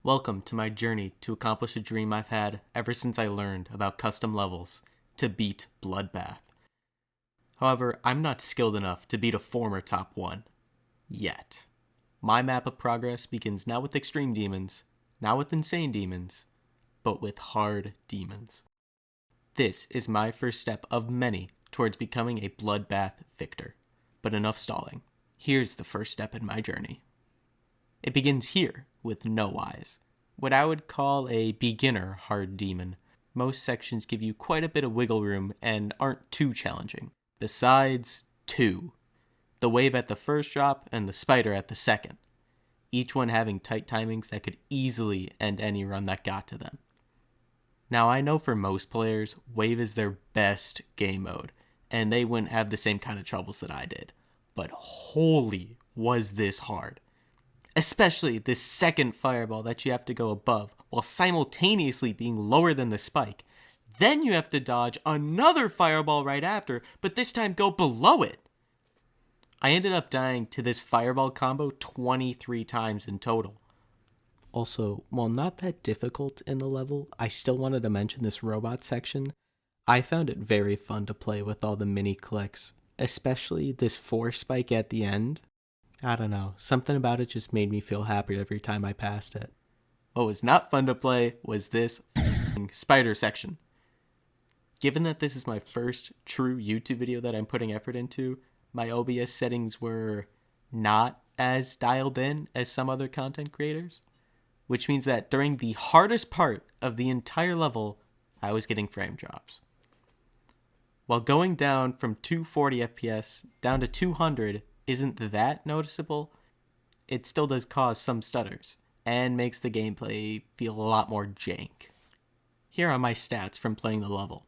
Welcome to my journey to accomplish a dream I've had ever since I learned about custom levels to beat Bloodbath. However, I'm not skilled enough to beat a former top 1. Yet. My map of progress begins not with extreme demons, not with insane demons, but with hard demons. This is my first step of many towards becoming a Bloodbath victor. But enough stalling. Here's the first step in my journey. It begins here with Nowise, what I would call a beginner hard demon. Most sections give you quite a bit of wiggle room and aren't too challenging. Besides 2. The wave at the first drop and the spider at the second. Each one having tight timings that could easily end any run that got to them. Now I know for most players, wave is their best game mode, and they wouldn't have the same kind of troubles that I did. But holy was this hard. Especially this second fireball that you have to go above while simultaneously being lower than the spike. Then you have to dodge another fireball right after, but this time go below it. I ended up dying to this fireball combo 23 times in total. Also, while not that difficult in the level, I still wanted to mention this robot section. I found it very fun to play with all the mini clicks, especially this 4 spike at the end. I don't know, something about it just made me feel happy every time I passed it. What was not fun to play was this spider section. Given that this is my first true YouTube video that I'm putting effort into, my OBS settings were not as dialed in as some other content creators, which means that during the hardest part of the entire level, I was getting frame drops. While going down from 240 FPS down to 200 isn't that noticeable, it still does cause some stutters and makes the gameplay feel a lot more jank. Here are my stats from playing the level.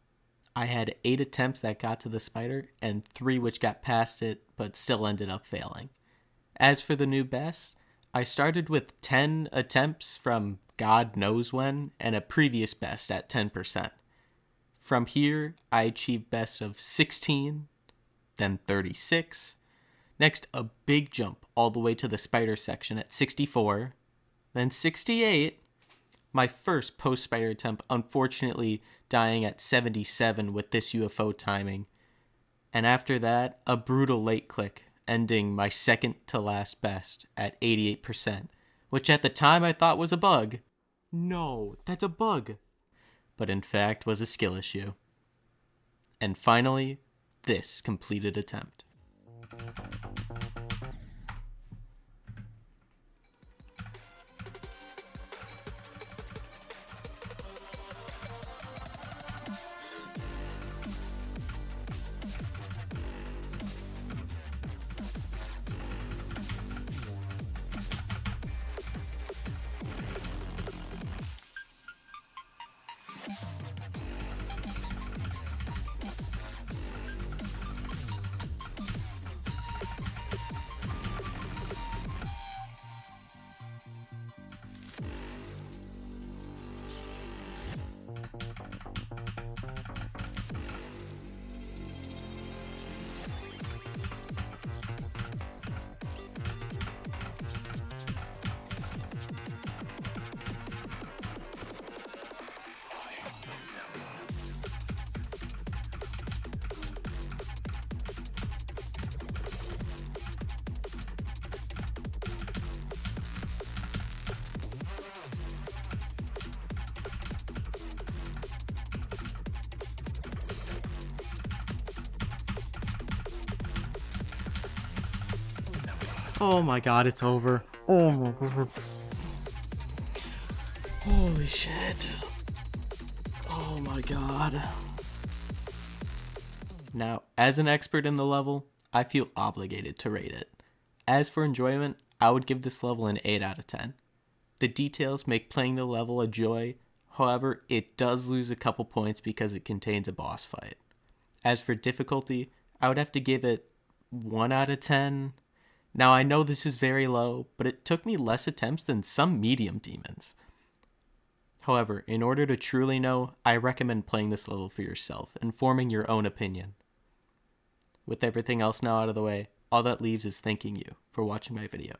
I had 8 attempts that got to the spider and 3 which got past it but still ended up failing. As for the new best, I started with 10 attempts from God knows when and a previous best at 10%. From here, I achieved bests of 16, then 36. Next, a big jump all the way to the spider section at 64, then 68. My first post-spider attempt unfortunately dying at 77 with this UFO timing. And after that, a brutal late click, ending my second to last best at 88%, which at the time I thought was a bug. No, that's a bug. But in fact was a skill issue. And finally, this completed attempt. Oh my god, it's over. Oh my god. Holy shit. Oh my god. Now, as an expert in the level, I feel obligated to rate it. As for enjoyment, I would give this level an 8 out of 10. The details make playing the level a joy, however, it does lose a couple points because it contains a boss fight. As for difficulty, I would have to give it 1 out of 10. Now I know this is very low, but it took me less attempts than some medium demons. However, in order to truly know, I recommend playing this level for yourself and forming your own opinion. With everything else now out of the way, all that leaves is thanking you for watching my video.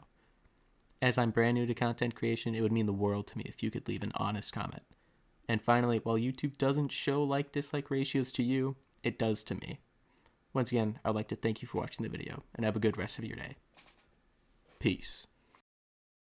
As I'm brand new to content creation, it would mean the world to me if you could leave an honest comment. And finally, while YouTube doesn't show like-dislike ratios to you, it does to me. Once again, I'd like to thank you for watching the video, and have a good rest of your day. Peace.